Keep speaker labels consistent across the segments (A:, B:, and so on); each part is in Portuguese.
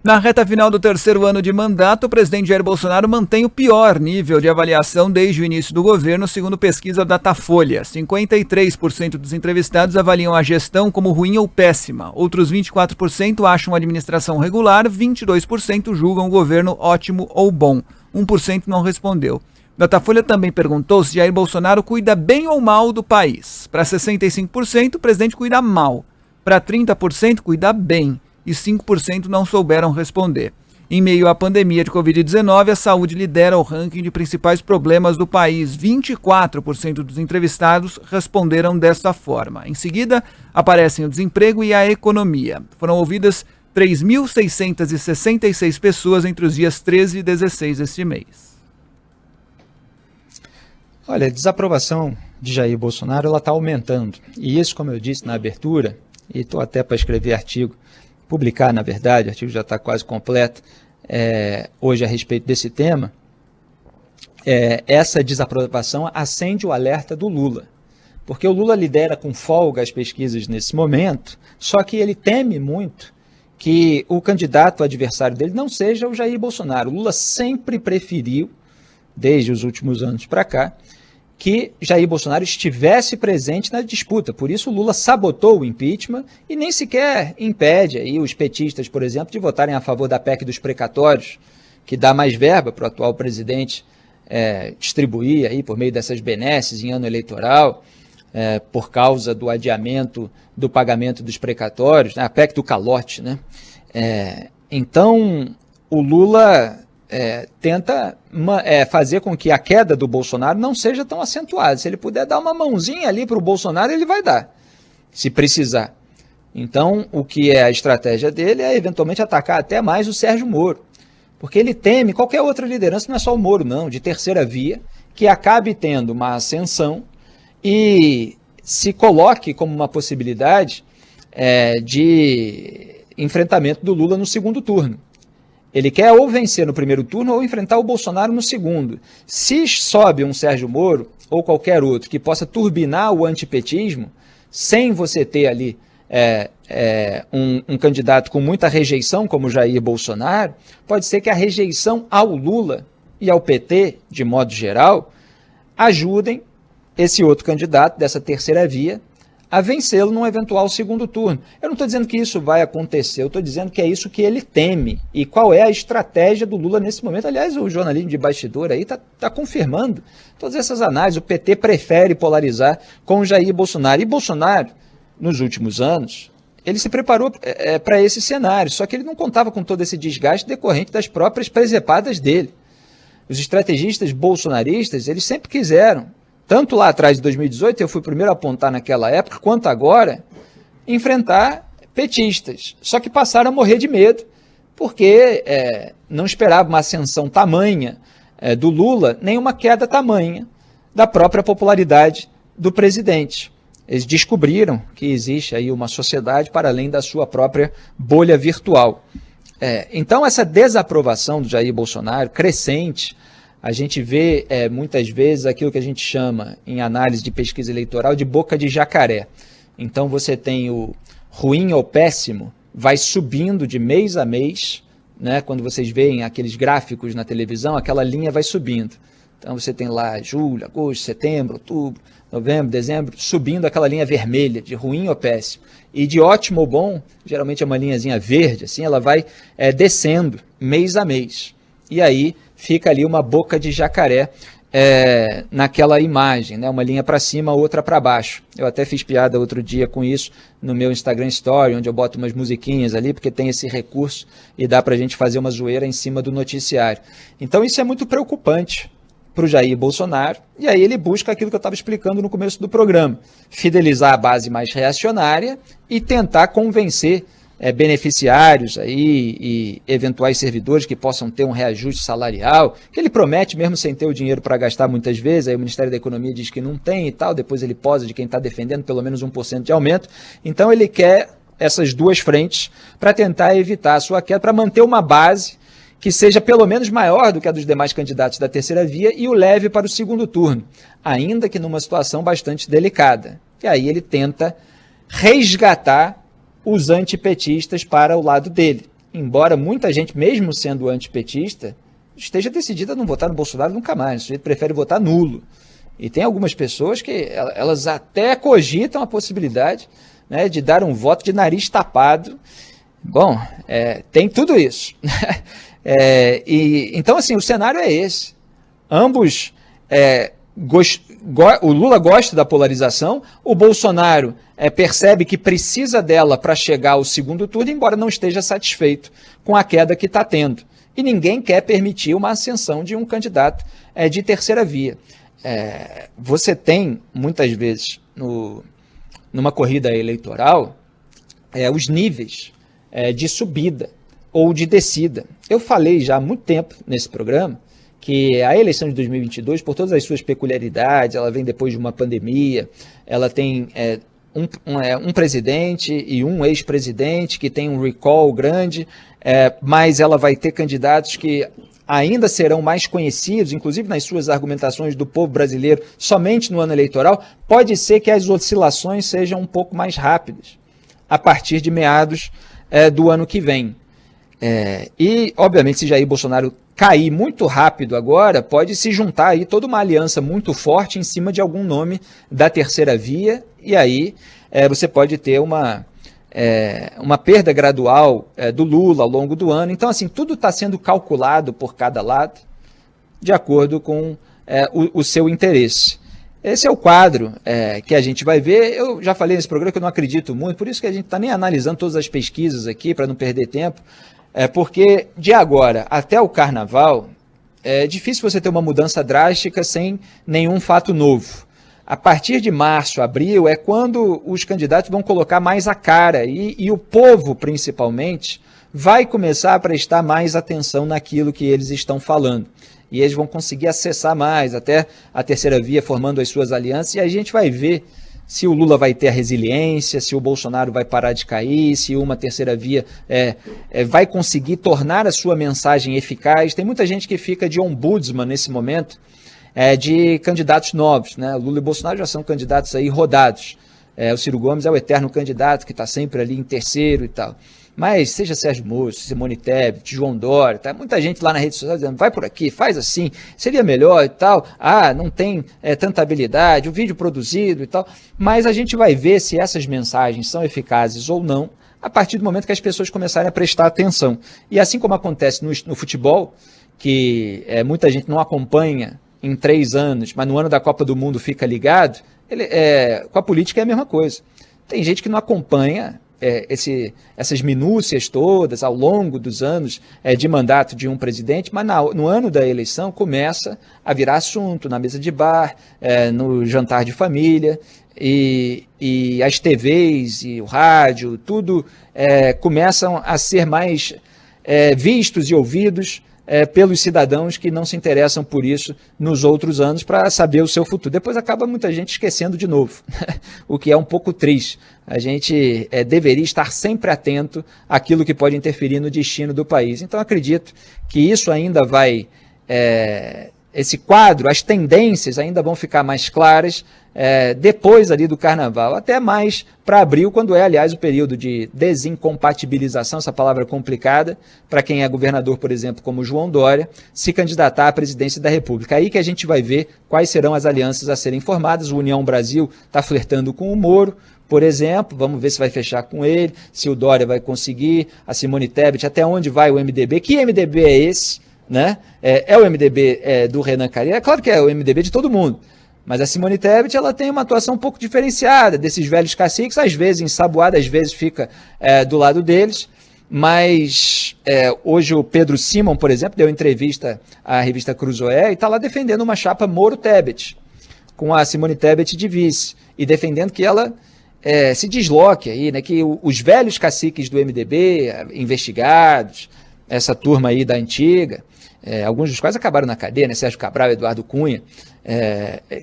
A: Na reta final do terceiro ano de mandato, o presidente Jair Bolsonaro mantém o pior nível de avaliação desde o início do governo, segundo pesquisa Datafolha. 53% dos entrevistados avaliam a gestão como ruim ou péssima. Outros 24% acham a administração regular, 22% julgam o governo ótimo ou bom. 1% não respondeu. Datafolha também perguntou se Jair Bolsonaro cuida bem ou mal do país. Para 65%, o presidente cuida mal. Para 30%, cuida bem. E 5% não souberam responder. Em meio à pandemia de Covid-19, a saúde lidera o ranking de principais problemas do país. 24% dos entrevistados responderam desta forma. Em seguida, aparecem o desemprego e a economia. Foram ouvidas 3.666 pessoas entre os dias 13 e 16 deste mês.
B: Olha, a desaprovação de Jair Bolsonaro está aumentando. E isso, como eu disse na abertura, e estou até para escrever artigo, publicar, na verdade, o artigo já está quase completo, hoje a respeito desse tema, essa desaprovação acende o alerta do Lula. Porque o Lula lidera com folga as pesquisas nesse momento, só que ele teme muito que o candidato adversário dele não seja o Jair Bolsonaro. O Lula sempre preferiu, desde os últimos anos para cá, que Jair Bolsonaro estivesse presente na disputa. Por isso o Lula sabotou o impeachment e nem sequer impede aí os petistas, por exemplo, de votarem a favor da PEC dos precatórios, que dá mais verba para o atual presidente distribuir aí por meio dessas benesses em ano eleitoral, por causa do adiamento do pagamento dos precatórios, né? A PEC do calote, né? Então o Lula tenta fazer com que a queda do Bolsonaro não seja tão acentuada. Se ele puder dar uma mãozinha ali para o Bolsonaro, ele vai dar, se precisar. Então, o que é a estratégia dele é eventualmente atacar até mais o Sérgio Moro, porque ele teme qualquer outra liderança, não é só o Moro não, de terceira via, que acabe tendo uma ascensão e se coloque como uma possibilidade de enfrentamento do Lula no segundo turno. Ele quer ou vencer no primeiro turno ou enfrentar o Bolsonaro no segundo. Se sobe um Sérgio Moro ou qualquer outro que possa turbinar o antipetismo, sem você ter ali um candidato com muita rejeição, como Jair Bolsonaro, pode ser que a rejeição ao Lula e ao PT, de modo geral, ajudem esse outro candidato dessa terceira via a vencê-lo num eventual segundo turno. Eu não estou dizendo que isso vai acontecer, eu estou dizendo que é isso que ele teme. E qual é a estratégia do Lula nesse momento? Aliás, o jornalismo de bastidor aí está confirmando todas essas análises. O PT prefere polarizar com o Jair Bolsonaro. E Bolsonaro, nos últimos anos, ele se preparou para esse cenário, só que ele não contava com todo esse desgaste decorrente das próprias presepadas dele. Os estrategistas bolsonaristas, eles sempre quiseram, tanto lá atrás de 2018, eu fui o primeiro a apontar naquela época, quanto agora, enfrentar petistas. Só que passaram a morrer de medo, porque não esperavam uma ascensão tamanha do Lula, nem uma queda tamanha da própria popularidade do presidente. Eles descobriram que existe aí uma sociedade para além da sua própria bolha virtual. Então, essa desaprovação do Jair Bolsonaro, crescente, a gente vê muitas vezes aquilo que a gente chama, em análise de pesquisa eleitoral, de boca de jacaré. Então você tem o ruim ou péssimo, vai subindo de mês a mês, né? Quando vocês veem aqueles gráficos na televisão, aquela linha vai subindo. Então você tem lá julho, agosto, setembro, outubro, novembro, dezembro, subindo aquela linha vermelha, de ruim ou péssimo. E de ótimo ou bom, geralmente é uma linhazinha verde, assim, ela vai descendo mês a mês. E aí fica ali uma boca de jacaré naquela imagem, né? Uma linha para cima, outra para baixo. Eu até fiz piada outro dia com isso no meu Instagram Story, onde eu boto umas musiquinhas ali, porque tem esse recurso e dá para a gente fazer uma zoeira em cima do noticiário. Então isso é muito preocupante para o Jair Bolsonaro, e aí ele busca aquilo que eu estava explicando no começo do programa, fidelizar a base mais reacionária e tentar convencer beneficiários aí e eventuais servidores que possam ter um reajuste salarial, que ele promete mesmo sem ter o dinheiro para gastar muitas vezes, aí o Ministério da Economia diz que não tem e tal, depois ele posa de quem está defendendo pelo menos 1% de aumento. Então ele quer essas duas frentes para tentar evitar a sua queda, para manter uma base que seja pelo menos maior do que a dos demais candidatos da terceira via e o leve para o segundo turno, ainda que numa situação bastante delicada. E aí ele tenta resgatar os antipetistas para o lado dele. embora muita gente, mesmo sendo antipetista, esteja decidida a não votar no Bolsonaro nunca mais. O sujeito prefere votar nulo. E tem algumas pessoas que elas até cogitam a possibilidade, né, de dar um voto de nariz tapado. Bom, tem tudo isso. Então, assim, o cenário é esse. Ambos, o Lula gosta da polarização, o Bolsonaro percebe que precisa dela para chegar ao segundo turno, embora não esteja satisfeito com a queda que está tendo. E ninguém quer permitir uma ascensão de um candidato de terceira via. Você tem, muitas vezes, numa corrida eleitoral, os níveis de subida ou de descida. Eu falei já há muito tempo nesse programa que a eleição de 2022, por todas as suas peculiaridades, ela vem depois de uma pandemia, ela tem um presidente e um ex-presidente que tem um recall grande, mas ela vai ter candidatos que ainda serão mais conhecidos, inclusive nas suas argumentações do povo brasileiro, somente no ano eleitoral. Pode ser que as oscilações sejam um pouco mais rápidas a partir de meados do ano que vem. E, obviamente, se Jair Bolsonaro cair muito rápido agora, pode se juntar aí toda uma aliança muito forte em cima de algum nome da terceira via, e aí você pode ter uma perda gradual do Lula ao longo do ano. Então, assim, tudo está sendo calculado por cada lado de acordo com o seu interesse. Esse é o quadro que a gente vai ver. Eu já falei nesse programa que eu não acredito muito, por isso que a gente está nem analisando todas as pesquisas aqui, para não perder tempo, porque de agora até o Carnaval é difícil você ter uma mudança drástica sem nenhum fato novo. A partir de março, abril, é quando os candidatos vão colocar mais a cara e o povo, principalmente, vai começar a prestar mais atenção naquilo que eles estão falando. E eles vão conseguir acessar mais, até a terceira via formando as suas alianças, e a gente vai ver se o Lula vai ter a resiliência, se o Bolsonaro vai parar de cair, se uma terceira via vai conseguir tornar a sua mensagem eficaz. Tem muita gente que fica de ombudsman nesse momento, de candidatos novos, né? O Lula e o Bolsonaro já são candidatos aí rodados. O Ciro Gomes é o eterno candidato que está sempre ali em terceiro e tal. Mas seja Sérgio Moro, Simone Tebet, João Dória, tá muita gente lá na rede social dizendo, vai por aqui, faz assim, seria melhor e tal. Não tem tanta habilidade, o vídeo produzido e tal. Mas a gente vai ver se essas mensagens são eficazes ou não a partir do momento que as pessoas começarem a prestar atenção. E assim como acontece no futebol, que muita gente não acompanha em 3 anos, mas no ano da Copa do Mundo fica ligado, com a política é a mesma coisa. Tem gente que não acompanha essas minúcias todas ao longo dos anos de mandato de um presidente, mas no ano da eleição começa a virar assunto na mesa de bar, no jantar de família, e as TVs e o rádio, tudo começam a ser mais vistos e ouvidos pelos cidadãos que não se interessam por isso nos outros anos para saber o seu futuro. Depois acaba muita gente esquecendo de novo, o que é um pouco triste. A gente deveria estar sempre atento àquilo que pode interferir no destino do país. Então acredito que isso ainda vai, esse quadro, as tendências ainda vão ficar mais claras depois ali do Carnaval, até mais para abril, quando aliás, o período de desincompatibilização, essa palavra complicada, para quem é governador, por exemplo, como João Dória, se candidatar à presidência da República. Aí que a gente vai ver quais serão as alianças a serem formadas. O União Brasil está flertando com o Moro, por exemplo, vamos ver se vai fechar com ele, se o Dória vai conseguir, a Simone Tebet, até onde vai o MDB, que MDB é esse? Né? É o MDB do Renan Calheiros? É claro que é o MDB de todo mundo, mas a Simone Tebet ela tem uma atuação um pouco diferenciada desses velhos caciques, às vezes ensaboada, às vezes fica do lado deles, mas hoje o Pedro Simon, por exemplo, deu entrevista à revista Cruzoé e está lá defendendo uma chapa Moro-Tebet, com a Simone Tebet de vice, e defendendo que ela se desloque aí, né, que os velhos caciques do MDB, investigados, essa turma aí da antiga, alguns dos quais acabaram na cadeia, né, Sérgio Cabral, Eduardo Cunha,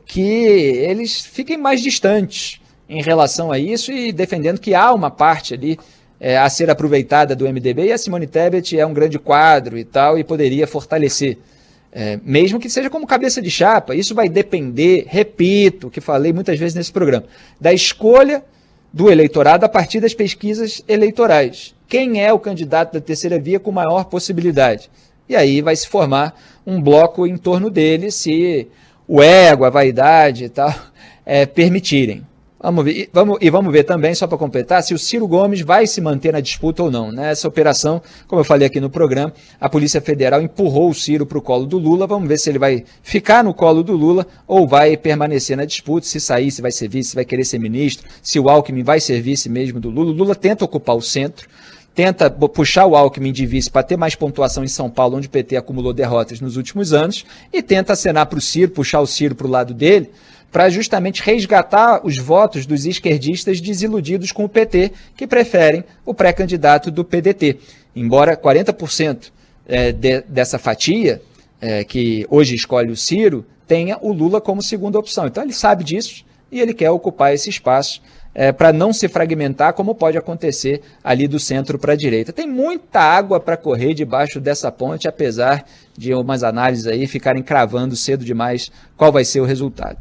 B: que eles fiquem mais distantes em relação a isso e defendendo que há uma parte ali a ser aproveitada do MDB, e a Simone Tebet é um grande quadro e tal, e poderia fortalecer, mesmo que seja como cabeça de chapa. Isso vai depender, repito, o que falei muitas vezes nesse programa, da escolha do eleitorado a partir das pesquisas eleitorais. Quem é o candidato da terceira via com maior possibilidade? E aí vai se formar um bloco em torno dele, se o ego, a vaidade e tal, permitirem. Vamos ver também, só para completar, se o Ciro Gomes vai se manter na disputa ou não. Nessa operação, como eu falei aqui no programa, a Polícia Federal empurrou o Ciro para o colo do Lula. Vamos ver se ele vai ficar no colo do Lula ou vai permanecer na disputa, se sair, se vai ser vice, se vai querer ser ministro, se o Alckmin vai ser vice mesmo do Lula. O Lula tenta ocupar o centro, tenta puxar o Alckmin de vice para ter mais pontuação em São Paulo, onde o PT acumulou derrotas nos últimos anos, e tenta acenar para o Ciro, puxar o Ciro para o lado dele, para justamente resgatar os votos dos esquerdistas desiludidos com o PT, que preferem o pré-candidato do PDT. Embora 40% dessa fatia, que hoje escolhe o Ciro, tenha o Lula como segunda opção. Então ele sabe disso e ele quer ocupar esse espaço para não se fragmentar, como pode acontecer ali do centro para a direita. Tem muita água para correr debaixo dessa ponte, apesar de umas análises aí ficarem cravando cedo demais qual vai ser o resultado.